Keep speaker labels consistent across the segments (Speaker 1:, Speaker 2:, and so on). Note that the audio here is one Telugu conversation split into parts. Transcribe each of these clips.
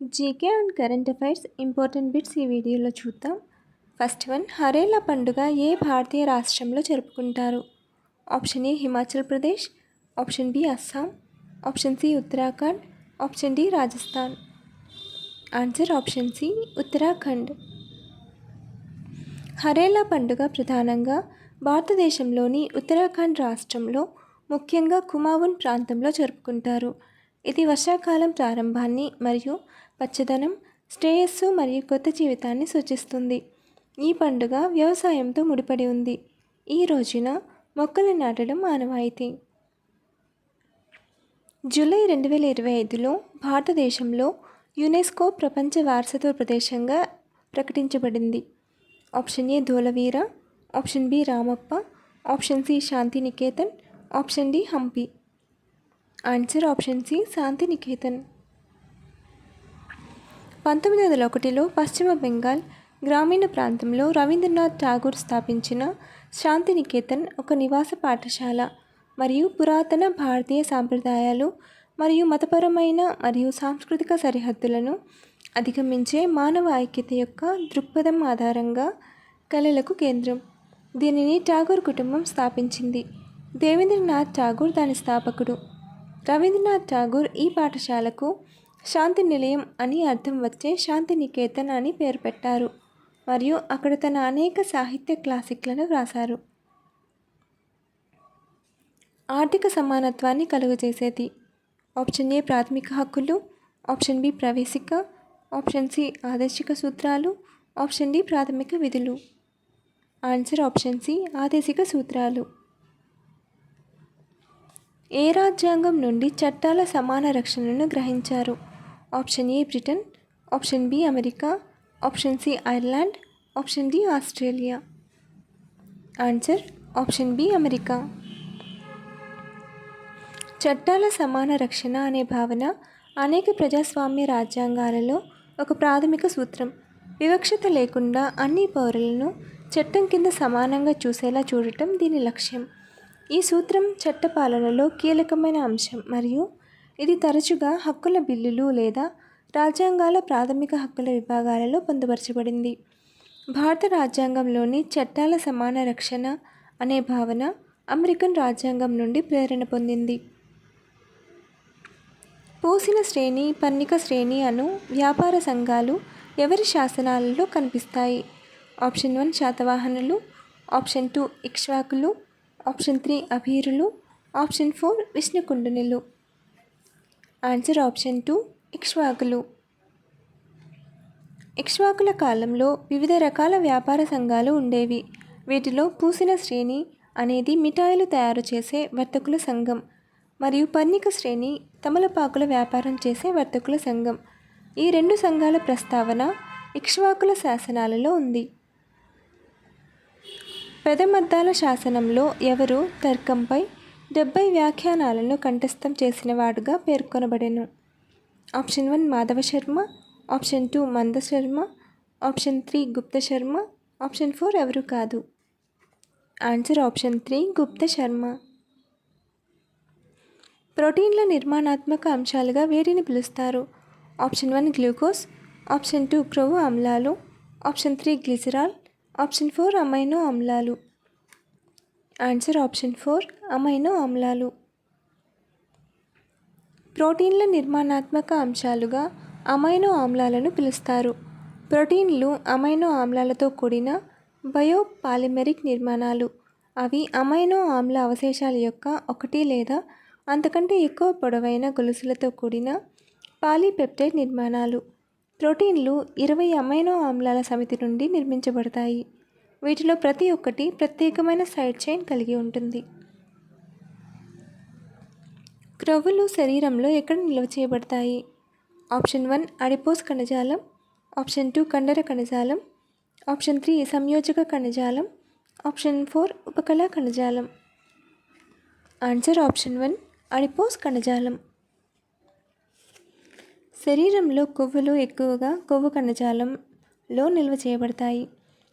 Speaker 1: GK and current affairs important bits ఈ వీడియోలో చూద్దాం. ఫస్ట్ వన్, హరేలా పండుగ ఏ భారతీయ రాష్ట్రంలో జరుపుకుంటారు? Option A Himachal Pradesh, option B Assam, option C Uttarakhand, option D Rajasthan. Answer option C Uttarakhand. Harela పండుగ ప్రధానంగా భారతదేశంలోని ఉత్తరాఖండ్ రాష్ట్రంలో ముఖ్యంగా కుమావున్ ప్రాంతంలో జరుపుకుంటారు. ఇది వర్షాకాలం ప్రారంభాన్ని మరియు పచ్చదనం, శ్రేయస్సు మరియు కొత్త జీవితాన్ని సూచిస్తుంది. ఈ పండుగ వ్యవసాయంతో ముడిపడి ఉంది. ఈ రోజున మొక్కలు నాటడం ఆనవాయితీ. జూలై 2025లో భారతదేశంలో యునెస్కో ప్రపంచ వారసత్వ ప్రదేశంగా ప్రకటించబడింది. Option A Dholavira, option B Ramappa, option C Santiniketan, option D Hampi. Answer option C Santiniketan. 1901లో పశ్చిమ బెంగాల్ గ్రామీణ ప్రాంతంలో రవీంద్రనాథ్ ఠాగూర్ స్థాపించిన శాంతినికేతన్ ఒక నివాస పాఠశాల మరియు పురాతన భారతీయ సాంప్రదాయాలు మరియు మతపరమైన మరియు సాంస్కృతిక సరిహద్దులను అధిగమించే మానవ ఐక్యత యొక్క దృక్పథం ఆధారంగా కళలకు కేంద్రం. దీనిని ఠాగూర్ కుటుంబం స్థాపించింది. దేవేంద్రనాథ్ ఠాగూర్ దాని స్థాపకుడు. రవీంద్రనాథ్ ఠాగూర్ ఈ పాఠశాలకు శాంతి నిలయం అని అర్థం వచ్చే శాంతినికేతన్ అని పేరు పెట్టారు మరియు అక్కడ తన అనేక సాహిత్య క్లాసిక్లను వ్రాసారు. ఆర్థిక సమానత్వాన్ని కలుగజేసేది. ఆప్షన్ ఏ ప్రాథమిక హక్కులు, ఆప్షన్ బి ప్రవేశిక, ఆప్షన్ సి ఆదేశిక సూత్రాలు, ఆప్షన్ డి ప్రాథమిక విధులు. ఆన్సర్ ఆప్షన్ సి ఆదేశిక సూత్రాలు. ఏ రాజ్యాంగం నుండి చట్టాల సమాన రక్షణను గ్రహించారు? Option A Britain, option B America, option C Ireland, option D Australia. Answer option B America. చట్టాల సమాన రక్షణ అనే భావన అనేక ప్రజాస్వామ్య రాజ్యాంగాలలో ఒక ప్రాథమిక సూత్రం. వివక్షత లేకుండా అన్ని పౌరులను చట్టం కింద సమానంగా చూసేలా చూడటం దీని లక్ష్యం. ఈ సూత్రం చట్టపాలనలో కీలకమైన అంశం మరియు ఇది తరచుగా హక్కుల బిల్లులు లేదా రాజ్యాంగాల ప్రాథమిక హక్కుల విభాగాలలో పొందుపరచబడింది. భారత రాజ్యాంగంలోని చట్టాల సమాన రక్షణ అనే భావన అమెరికన్ రాజ్యాంగం నుండి ప్రేరణ పొందింది. పోసిన శ్రేణి, పన్నిక శ్రేణి అను వ్యాపార సంఘాలు ఎవరి శాసనాలలో కనిపిస్తాయి? ఆప్షన్ 1 శాతవాహనులు, ఆప్షన్ 2 ఇక్ష్వాకులు, ఆప్షన్ 3 అభీరులు, ఆప్షన్ 4 విష్ణుకుండినులు. ఆన్సర్ ఆప్షన్ 2 ఇక్ష్వాకులు. ఇక్ష్వాకుల కాలంలో వివిధ రకాల వ్యాపార సంఘాలు ఉండేవి. వీటిలో పూసిన శ్రేణి అనేది మిఠాయిలు తయారు చేసే వర్తకుల సంఘం మరియు పన్నిక శ్రేణి తమలపాకుల వ్యాపారం చేసే వర్తకుల సంఘం. ఈ రెండు సంఘాల ప్రస్తావన ఇక్ష్వాకుల శాసనాలలో ఉంది. పెదమద్దాల శాసనంలో ఎవరు తర్కంపై 70 వ్యాఖ్యానాలను కంఠస్థం చేసిన వాడుగా పేర్కొనబడెను? ఆప్షన్ 1 మాధవ శర్మ, ఆప్షన్ 2 మంద శర్మ, ఆప్షన్ 3 గుప్త శర్మ, ఆప్షన్ 4 ఎవరు కాదు. ఆన్సర్ ఆప్షన్ 3 గుప్త శర్మ. ప్రోటీన్ల నిర్మాణాత్మక అంశాలుగా వేటిని పిలుస్తారు? ఆప్షన్ 1 గ్లూకోజ్, ఆప్షన్ 2 క్రొవ్వు ఆమ్లాలు, ఆప్షన్ 3 గ్లిసరాల్, ఆప్షన్ 4 అమైనో ఆమ్లాలు. ఆన్సర్ ఆప్షన్ 4 అమైనో ఆమ్లాలు. ప్రోటీన్ల నిర్మాణాత్మక అంశాలుగా అమైనో ఆమ్లాలను పిలుస్తారు. ప్రోటీన్లు అమైనో ఆమ్లాలతో కూడిన బయోపాలిమెరిక్ నిర్మాణాలు. అవి అమైనో ఆమ్ల అవశేషాల యొక్క ఒకటి లేదా అంతకంటే ఎక్కువ పొడవైన గొలుసులతో కూడిన పాలీపెప్టైడ్ నిర్మాణాలు. ప్రోటీన్లు 20 అమైనో ఆమ్లాల సమితి నుండి నిర్మించబడతాయి. వీటిలో ప్రతి ఒక్కటి ప్రత్యేకమైన సైడ్ చైన్ కలిగి ఉంటుంది. క్రొవ్వులు శరీరంలో ఎక్కడ నిల్వ చేయబడతాయి? ఆప్షన్ 1 అడిపోస్ కణజాలం, ఆప్షన్ 2 కండర కణజాలం, ఆప్షన్ 3 సంయోజక కణజాలం, ఆప్షన్ 4 ఉపకళా కణజాలం. ఆన్సర్ ఆప్షన్ 1 అడిపోస్ కణజాలం. శరీరంలో కొవ్వులు ఎక్కువగా కొవ్వు కణజాలంలో నిల్వ చేయబడతాయి.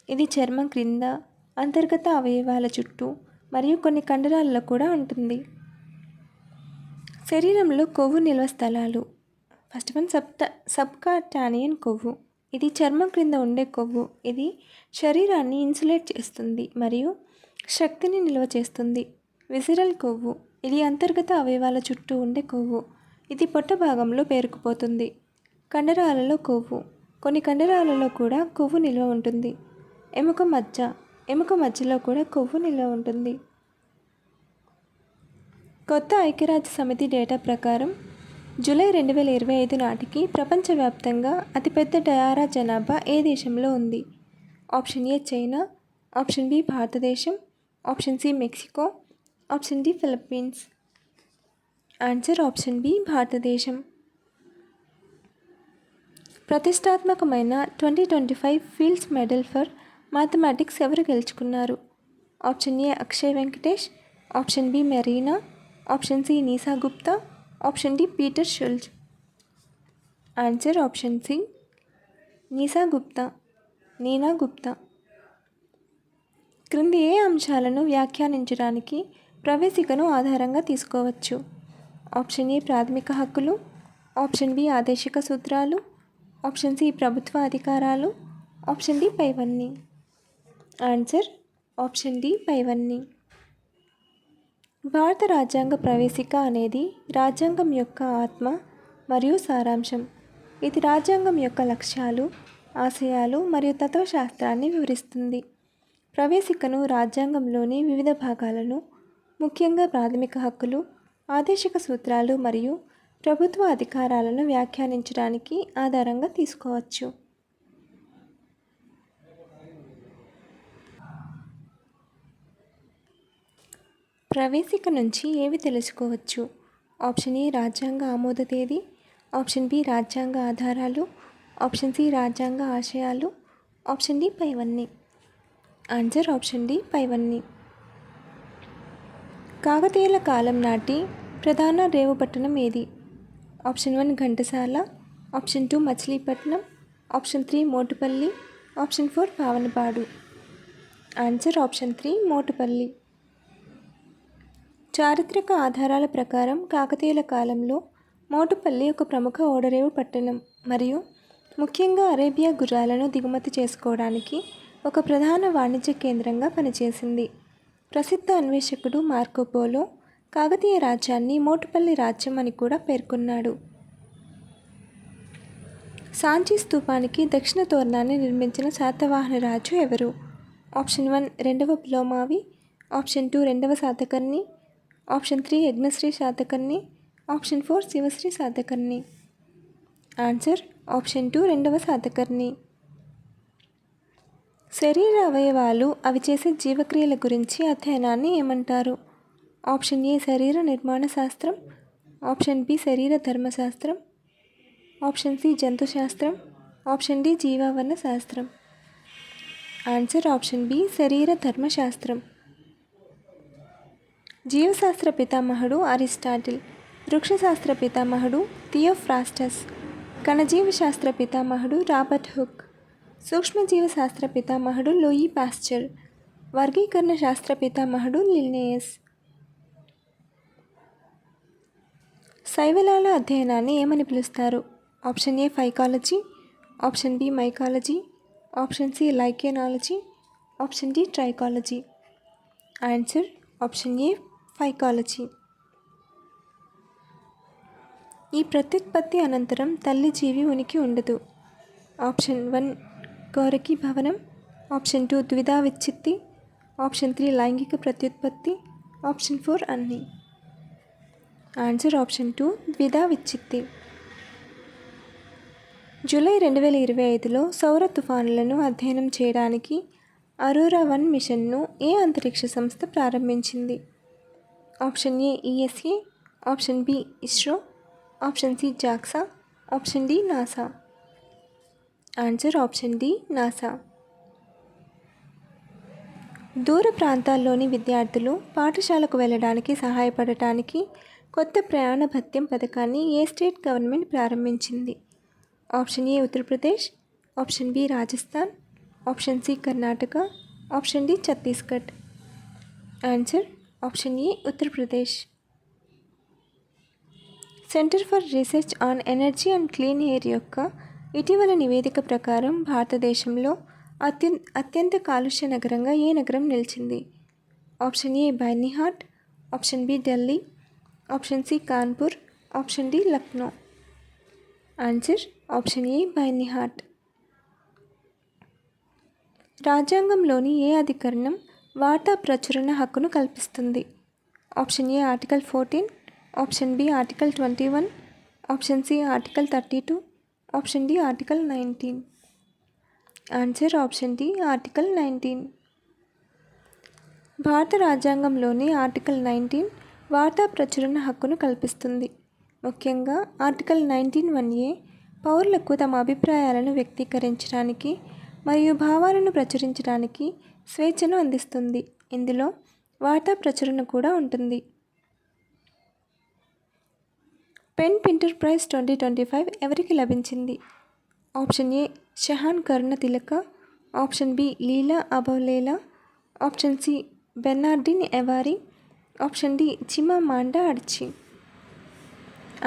Speaker 1: ఇది చర్మం క్రింద, అంతర్గత అవయవాల చుట్టూ మరియు కొన్ని కండరాలలో కూడా ఉంటుంది. శరీరంలో కొవ్వు నిల్వ స్థలాలు. ఫస్ట్ వన్ సబ్కాటానియన్ కొవ్వు. ఇది చర్మం క్రింద ఉండే కొవ్వు. ఇది శరీరాన్ని ఇన్సులేట్ చేస్తుంది మరియు శక్తిని నిల్వ చేస్తుంది. విసిరల్ కొవ్వు. ఇది అంతర్గత అవయవాల చుట్టూ ఉండే కొవ్వు. ఇది పొట్ట భాగంలో పేరుకుపోతుంది. కండరాలలో కొవ్వు. కొన్ని కండరాలలో కూడా కొవ్వు నిల్వ ఉంటుంది. ఎముక మధ్యలో కూడా కొవ్వు నిల్వ ఉంటుంది. కొత్త ఐక్యరాజ్య సమితి డేటా ప్రకారం జూలై 2025 నాటికి ప్రపంచవ్యాప్తంగా అతిపెద్ద డయారా జనాభా ఏ దేశంలో ఉంది? Option A China, option B భారతదేశం, option C Mexico, option D Philippines. Answer option B భారతదేశం. ప్రతిష్టాత్మకమైన 2025 ఫీల్డ్స్ మెడల్ ఫర్ మ్యాథమెటిక్స్ ఎవరు గెలుచుకున్నారు? Option A Akshay Venkatesh, option B Marina, option C Nisa Gupta, option D Peter Scholze. Answer option C Nina Gupta. క్రింది ఏ అంశాలను వ్యాఖ్యానించడానికి ప్రవేశికను ఆధారంగా తీసుకోవచ్చు? ఆప్షన్ ఏ ప్రాథమిక హక్కులు, ఆప్షన్ బి ఆదేశిక సూత్రాలు, ఆప్షన్ సి ప్రభుత్వ అధికారాలు, ఆప్షన్ డి పైవన్నీ. ఆన్సర్ ఆప్షన్ డి పైవన్నీ. భారత రాజ్యాంగ ప్రవేశిక అనేది రాజ్యాంగం యొక్క ఆత్మ మరియు సారాంశం. ఇది రాజ్యాంగం యొక్క లక్ష్యాలు, ఆశయాలు మరియు తత్వశాస్త్రాన్ని వివరిస్తుంది. ప్రవేశికను రాజ్యాంగంలోని వివిధ భాగాలను, ముఖ్యంగా ప్రాథమిక హక్కులు, ఆదేశిక సూత్రాలు మరియు ప్రభుత్వ అధికారాలను వ్యాఖ్యానించడానికి ఆధారంగా తీసుకోవచ్చు. ప్రవేశిక నుంచి ఏవి తెలుసుకోవచ్చు? ఆప్షన్ ఏ రాజ్యాంగ ఆమోద తేదీ, ఆప్షన్ బి రాజ్యాంగ ఆధారాలు, ఆప్షన్ సి రాజ్యాంగ ఆశయాలు, ఆప్షన్ డి పైవన్నీ. ఆన్సర్ ఆప్షన్ డి పైవన్నీ. కాకతీయుల కాలం నాటి ప్రధాన రేవు పట్టణం ఏది? Option 1 Ghantasala, option 2 Machilipatnam, option 3 Motupalli, option 4 Pavanapadu. Answer option 3 Motupalli. చారిత్రక ఆధారాల ప్రకారం కాకతీయుల కాలంలో మోటుపల్లి ఒక ప్రముఖ ఓడరేవు పట్టణం మరియు ముఖ్యంగా అరేబియా గుర్రాలను దిగుమతి చేసుకోవడానికి ఒక ప్రధాన వాణిజ్య కేంద్రంగా పనిచేసింది. ప్రసిద్ధ అన్వేషకుడు మార్కోపోలో కాకతీయ రాజ్యాన్ని మోటుపల్లి రాజ్యం అని కూడా పేర్కొన్నాడు. సాంచి స్తూపానికి దక్షిణ తోరణాన్ని నిర్మించిన శాతవాహన రాజు ఎవరు? ఆప్షన్ 1 రెండవ పులోమావి, ఆప్షన్ 2 రెండవ Satakarni, option 3 Yajnashri Satakarni, option 4 Sivasri Satakarni. Answer option 2 రెండవ శాతకర్ణి. శరీర అవయవాలు అవి చేసే జీవక్రియల గురించి అధ్యయనాన్ని ఏమంటారు? ఆప్షన్ ఏ శరీర నిర్మాణ శాస్త్రం, ఆప్షన్ బి శరీర ధర్మశాస్త్రం, ఆప్షన్ సి జంతుశాస్త్రం, ఆప్షన్ డి జీవావరణ శాస్త్రం. ఆన్సర్ ఆప్షన్ బి శరీర ధర్మశాస్త్రం. జీవశాస్త్ర పితామహుడు అరిస్టాటిల్, వృక్షశాస్త్ర పితామహుడు థియోఫ్రాస్టస్, కణజీవశాస్త్ర పితామహుడు రాబర్ట్ హుక్, సూక్ష్మజీవశాస్త్ర పితామహుడు లూయి పాస్చర్, వర్గీకరణ శాస్త్ర పితామహుడు లిన్నేయస్. శైవలాల అధ్యయనాన్ని ఏమని పిలుస్తారు? Option A phycology, option B mycology, option C lichenology, option D trichology. Answer option A phycology. ఈ ప్రత్యుత్పత్తి అనంతరం తల్లి జీవి ఉనికి ఉండదు. ఆప్షన్ 1 గోరకి భవనం, ఆప్షన్ 2 ద్విధా విచ్ఛిత్తి, ఆప్షన్ 3 లైంగిక ప్రత్యుత్పత్తి, ఆప్షన్ 4 అన్నీ. Answer option 2 ద్విధా విచ్ఛిత్తి. జూలై 2025లో సౌర తుఫానులను అధ్యయనం చేయడానికి అరోరా 1 మిషన్ను ఏ అంతరిక్ష సంస్థ ప్రారంభించింది? Option A ESA, option B ISRO, option C JAXA, option D NASA. Answer option D NASA. దూర ప్రాంతాల్లోని విద్యార్థులు పాఠశాలకు వెళ్ళడానికి సహాయపడటానికి కొత్త ప్రయాణ భత్యం పథకాన్ని ఏ స్టేట్ గవర్నమెంట్ ప్రారంభించింది? Option A Uttar Pradesh, option B Rajasthan, option C Karnataka, option D Chhattisgarh. Answer option A Uttar Pradesh. Centre for research on energy and clean air యొక్క ఇటీవల నివేదిక ప్రకారం భారతదేశంలో అత్యంత కాలుష్య నగరంగా ఏ నగరం నిలిచింది? Option A Byrnihat, option B Delhi, option C Kanpur, option D Lucknow. Answer option A Byrnihat. రాజ్యాంగంలోని ఏ అధికరణం వార్తా ప్రచురణ హక్కును కల్పిస్తుంది? Option A article 14, option B article 21, option C article 32, option D article 19. Answer option D article 19. భారత రాజ్యాంగంలోని ఆర్టికల్ 19 వార్తా ప్రచురణ హక్కును కల్పిస్తుంది. ముఖ్యంగా ఆర్టికల్ 19(1)(a) పౌరులకు తమ అభిప్రాయాలను వ్యక్తీకరించడానికి మరియు భావాలను ప్రచురించడానికి స్వేచ్ఛను అందిస్తుంది. ఇందులో వార్తా ప్రచురణ కూడా ఉంటుంది. పెన్ పింటర్ ప్రైజ్ 2025 ఎవరికి లభించింది? Option A Shehan Karunatilaka, option B Leila Aboulela, option C Bernardine ఎవారీ, option D Chimamanda Adichie.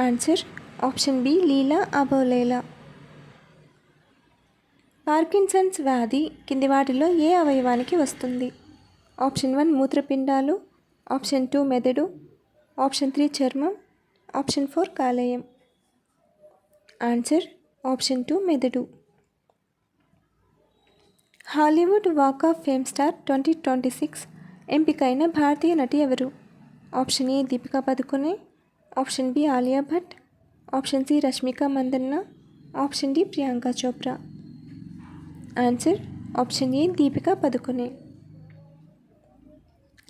Speaker 1: Answer option B Leila Aboulela. Parkinson's వ్యాధి కింది వాటిలో ఏ అవయవానికి వస్తుంది? ఆప్షన్ 1 మూత్రపిండాలు, ఆప్షన్ 2 మెదడు, ఆప్షన్ 3 చర్మం, ఆప్షన్ 4 కాలేయం. ఆన్సర్ ఆప్షన్ 2 మెదడు. Hollywood walk of fame star 2026 ఎంపికైన భారతీయ నటి ఎవరు? Option A Deepika Padukone, option B Alia Bhatt, option C Rashmika Mandanna, option D Priyanka Chopra. Answer option A Deepika Padukone.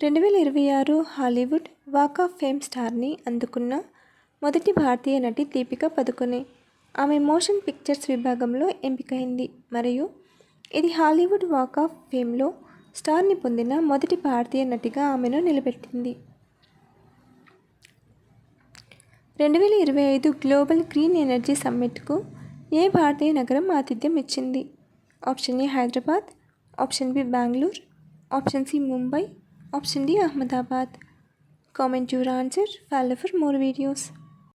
Speaker 1: 2026 Hollywood walk of fame స్టార్ని అందుకున్న మొదటి భారతీయ నటి దీపికా పదుకొనే. ఆమె మోషన్ పిక్చర్స్ విభాగంలో ఎంపికైంది మరియు ఇది హాలీవుడ్ వాక్ ఆఫ్ ఫేమ్లో స్టార్ని పొందిన మొదటి భారతీయ నటిగా ఆమెను నిలబెట్టింది. 2025 గ్లోబల్ గ్రీన్ ఎనర్జీ సమ్మిట్కు ఏ భారతీయ నగరం ఆతిథ్యం ఇచ్చింది? Option A Hyderabad, option B Bengaluru, option C Mumbai, option D Ahmedabad. Comment your answer. Follow for more videos.